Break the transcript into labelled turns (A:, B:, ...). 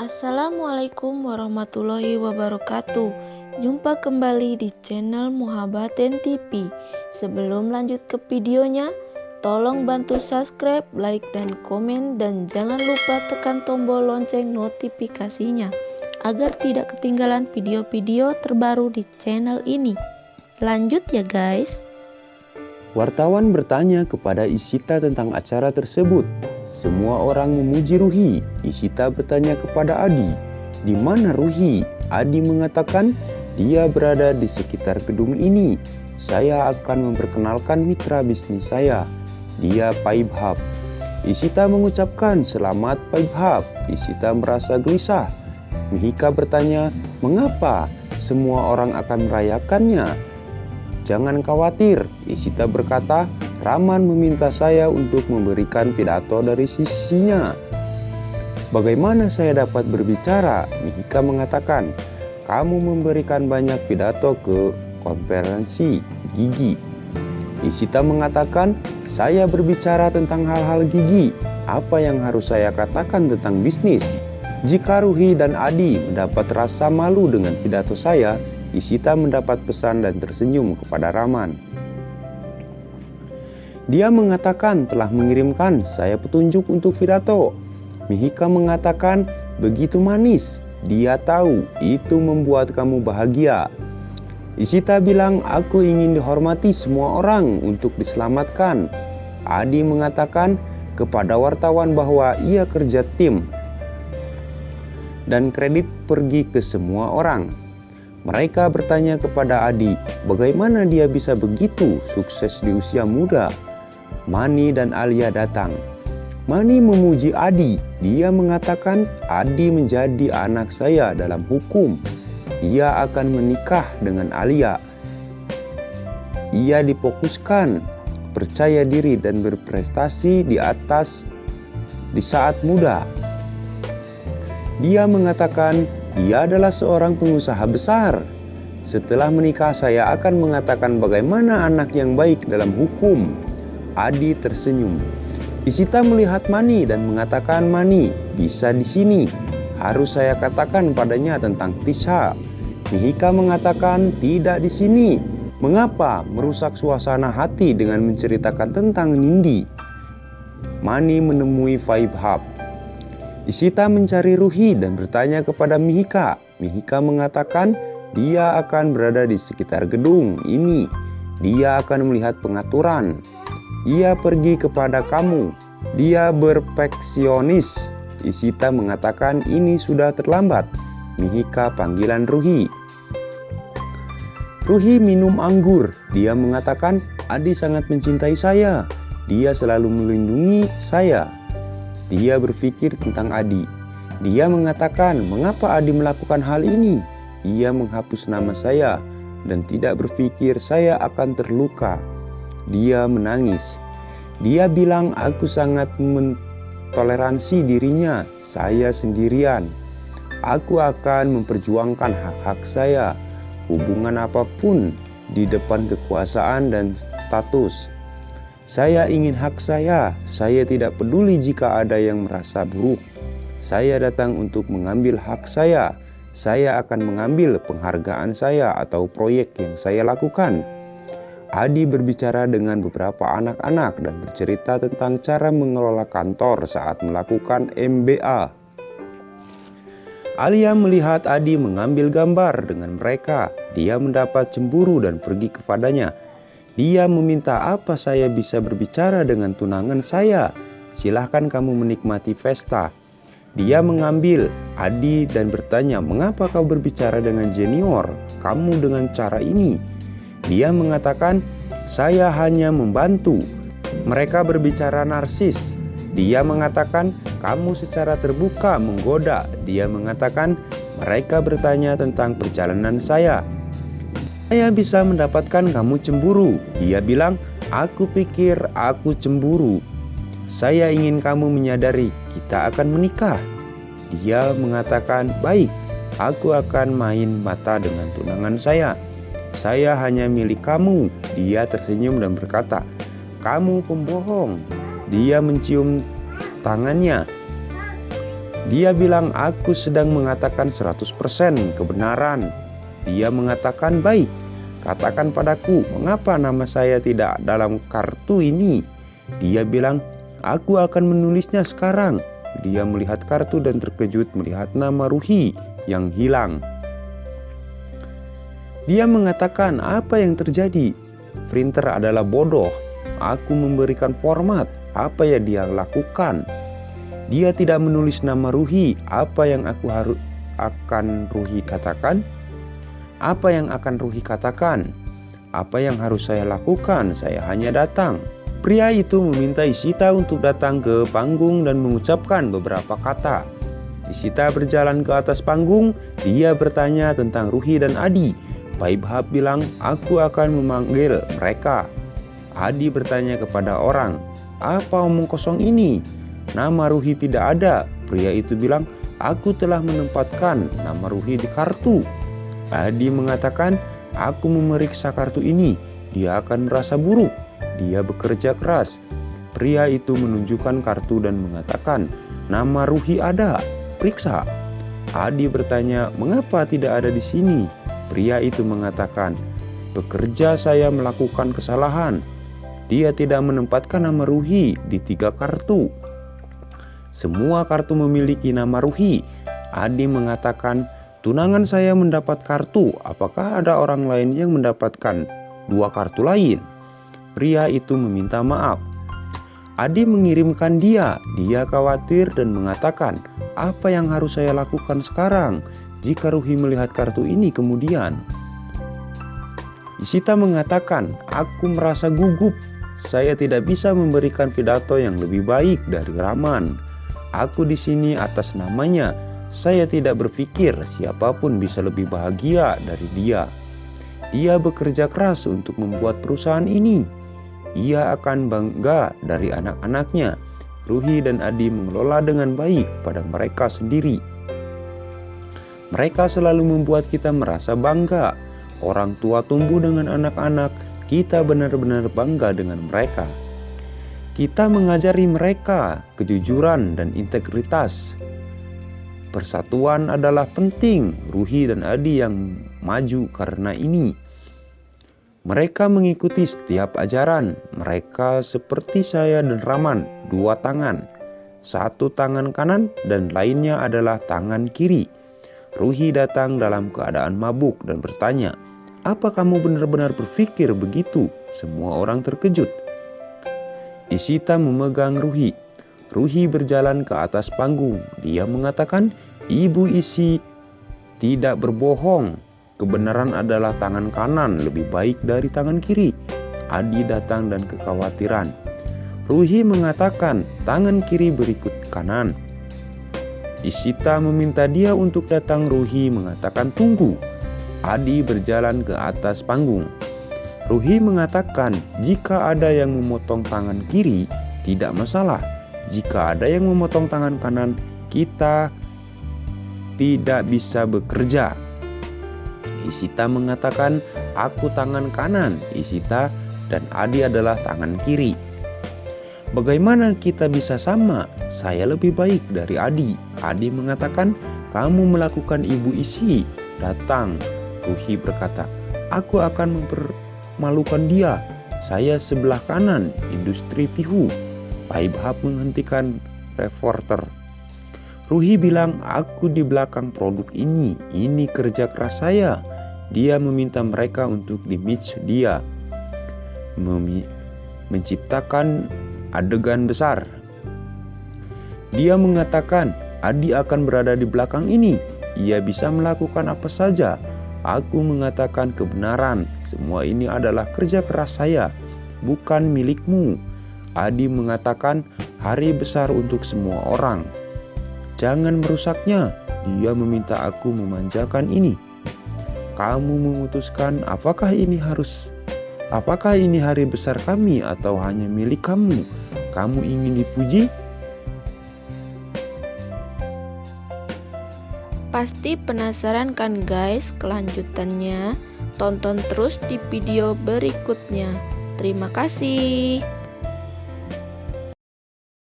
A: Assalamualaikum warahmatullahi wabarakatuh. Jumpa kembali di channel Muhabbaten TV. Sebelum lanjut ke videonya, tolong bantu subscribe, like, dan komen, dan jangan lupa tekan tombol lonceng notifikasinya agar tidak ketinggalan video-video terbaru di channel ini. Lanjut ya guys.
B: Wartawan bertanya kepada Ishita tentang acara tersebut. Semua orang memuji Ruhi. Ishita bertanya kepada Adi, "Di mana Ruhi?" Adi mengatakan, "Dia berada di sekitar gedung ini. Saya akan memperkenalkan mitra bisnis saya. Dia Paibhab." Ishita mengucapkan, "Selamat Paibhab." Ishita merasa gelisah. Mihika bertanya, "Mengapa? Semua orang akan merayakannya." "Jangan khawatir," Ishita berkata, "Raman meminta saya untuk memberikan pidato dari sisinya." "Bagaimana saya dapat berbicara?" Mihika mengatakan, "Kamu memberikan banyak pidato ke konferensi gigi." Ishita mengatakan, "Saya berbicara tentang hal-hal gigi. Apa yang harus saya katakan tentang bisnis?" Jika Ruhi dan Adi mendapat rasa malu dengan pidato saya, Ishita mendapat pesan dan tersenyum kepada Raman. Dia mengatakan telah mengirimkan saya petunjuk untuk pidato. Mihika mengatakan, "Begitu manis. Dia tahu itu membuat kamu bahagia." Ishita bilang, "Aku ingin dihormati semua orang untuk diselamatkan." Adi mengatakan kepada wartawan bahwa ia kerja tim dan kredit pergi ke semua orang. Mereka bertanya kepada Adi, bagaimana dia bisa begitu sukses di usia muda. Mani dan Alia datang. Mani memuji Adi. Dia mengatakan, "Adi menjadi anak saya dalam hukum. Ia akan menikah dengan Alia. Ia difokuskan, percaya diri dan berprestasi di saat muda." Dia mengatakan, "Dia adalah seorang pengusaha besar. Setelah menikah saya akan mengatakan bagaimana anak yang baik dalam hukum." Adi tersenyum. Ishita melihat Mani dan mengatakan, "Mani, bisa di sini. Harus saya katakan padanya tentang Tisha." Mihika mengatakan, "Tidak di sini. Mengapa merusak suasana hati dengan menceritakan tentang Nindi?" Mani menemui Paibhab. Ishita mencari Ruhi dan bertanya kepada Mihika. Mihika mengatakan dia akan berada di sekitar gedung ini. Dia akan melihat pengaturan. Ia pergi kepada kamu. Dia berpeksionis. Ishita mengatakan ini sudah terlambat. Mihika panggilan Ruhi. Ruhi minum anggur. Dia mengatakan, "Adi sangat mencintai saya. Dia selalu melindungi saya." Dia berpikir tentang Adi. Dia mengatakan, "Mengapa Adi melakukan hal ini? Ia menghapus nama saya dan tidak berpikir saya akan terluka." Dia menangis. Dia bilang, "Aku sangat mentoleransi dirinya. Saya sendirian. Aku akan memperjuangkan hak-hak saya, hubungan apapun di depan kekuasaan dan status. Saya ingin hak saya. Saya tidak peduli jika ada yang merasa buruk. Saya datang untuk mengambil hak saya. Saya akan mengambil penghargaan saya atau proyek yang saya lakukan." Adi berbicara dengan beberapa anak-anak dan bercerita tentang cara mengelola kantor saat melakukan MBA. Alia melihat Adi mengambil gambar dengan mereka. Dia mendapat cemburu dan pergi kepadanya. Dia meminta, "Apa saya bisa berbicara dengan tunangan saya? Silahkan kamu menikmati pesta." Dia mengambil Adi dan bertanya, "Mengapa kau berbicara dengan junior kamu dengan cara ini?" Dia mengatakan, "Saya hanya membantu." Mereka berbicara narsis. Dia mengatakan, "Kamu secara terbuka menggoda." Dia mengatakan, "Mereka bertanya tentang perjalanan saya. Saya bisa mendapatkan kamu cemburu." Dia bilang, "Aku pikir aku cemburu. Saya ingin kamu menyadari kita akan menikah." Dia mengatakan, "Baik, aku akan main mata dengan tunangan saya. Saya hanya milik kamu." Dia tersenyum dan berkata, "Kamu pembohong." Dia mencium tangannya. Dia bilang, aku sedang mengatakan 100% kebenaran. Dia mengatakan, baik, katakan padaku, mengapa nama saya tidak dalam kartu ini? Dia bilang, aku akan menulisnya sekarang. Dia melihat kartu dan terkejut melihat nama Ruhi yang hilang. Dia mengatakan, apa yang terjadi? Printer adalah bodoh. Aku memberikan format. Apa yang dia lakukan? Dia tidak menulis nama Ruhi. Apa yang akan Ruhi katakan? Apa yang akan Ruhi katakan? Apa yang harus saya lakukan? Saya hanya datang. Pria itu meminta Ishita untuk datang ke panggung dan mengucapkan beberapa kata. Ishita berjalan ke atas panggung. Dia bertanya tentang Ruhi dan Adi. Vaibhav bilang, aku akan memanggil mereka. Adi bertanya kepada orang, apa omong kosong ini? Nama Ruhi tidak ada. Pria itu bilang, aku telah menempatkan nama Ruhi di kartu. Adi mengatakan, aku memeriksa kartu ini. Dia akan merasa buruk. Dia bekerja keras. Pria itu menunjukkan kartu dan mengatakan, nama Ruhi ada. Periksa. Adi bertanya, mengapa tidak ada di sini? Pria itu mengatakan, bekerja saya melakukan kesalahan. Dia tidak menempatkan nama Ruhi di 3 kartu. Semua kartu memiliki nama Ruhi. Adi mengatakan, tunangan saya mendapat kartu. Apakah ada orang lain yang mendapatkan 2 kartu lain? Pria itu meminta maaf. Adi mengirimkan dia. Dia khawatir dan mengatakan, apa yang harus saya lakukan sekarang jika Ruhi melihat kartu ini kemudian? Ishita mengatakan, aku merasa gugup. Saya tidak bisa memberikan pidato yang lebih baik dari Raman. Aku di sini atas namanya. Saya tidak berpikir siapapun bisa lebih bahagia dari dia. Dia bekerja keras untuk membuat perusahaan ini. Ia akan bangga dari anak-anaknya. Ruhi dan Adi mengelola dengan baik pada mereka sendiri. Mereka selalu membuat kita merasa bangga. Orang tua tumbuh dengan anak-anak. Kita benar-benar bangga dengan mereka. Kita mengajari mereka kejujuran dan integritas. Persatuan adalah penting. Ruhi dan Adi yang maju karena ini. Mereka mengikuti setiap ajaran. Mereka seperti saya dan Raman, 2 tangan. 1 tangan kanan dan lainnya adalah tangan kiri. Ruhi datang dalam keadaan mabuk dan bertanya, apa kamu benar-benar berpikir begitu? Semua orang terkejut. Ishita memegang Ruhi. Ruhi berjalan ke atas panggung. Dia mengatakan, Ibu Isi tidak berbohong. Kebenaran adalah tangan kanan lebih baik dari tangan kiri. Adi datang dan kekhawatiran. Ruhi mengatakan, tangan kiri berikut kanan. Ishita meminta dia untuk datang. Ruhi mengatakan, tunggu. Adi berjalan ke atas panggung. Ruhi mengatakan, jika ada yang memotong tangan kiri, tidak masalah. Jika ada yang memotong tangan kanan, kita tidak bisa bekerja. Ishita mengatakan, aku tangan kanan. Ishita dan Adi adalah tangan kiri. Bagaimana kita bisa sama? Saya lebih baik dari Adi. Adi mengatakan, kamu melakukan Ibu Isi. Datang. Ruhi berkata, aku akan mempermalukan dia. Saya sebelah kanan, industri pihu. Vaibhav menghentikan reporter. Ruhi bilang, aku di belakang produk ini. Ini kerja keras saya. Dia meminta mereka untuk di-match dia. Menciptakan adegan besar. Dia mengatakan, Adi akan berada di belakang ini. Ia bisa melakukan apa saja. Aku mengatakan kebenaran. Semua ini adalah kerja keras saya, bukan milikmu. Adi mengatakan, hari besar untuk semua orang. Jangan merusaknya. Dia meminta aku memanjakan ini. Kamu memutuskan apakah ini hari besar kami atau hanya milik kamu? Kamu ingin dipuji?
A: Pasti penasaran kan guys kelanjutannya? Tonton terus di video berikutnya. Terima kasih.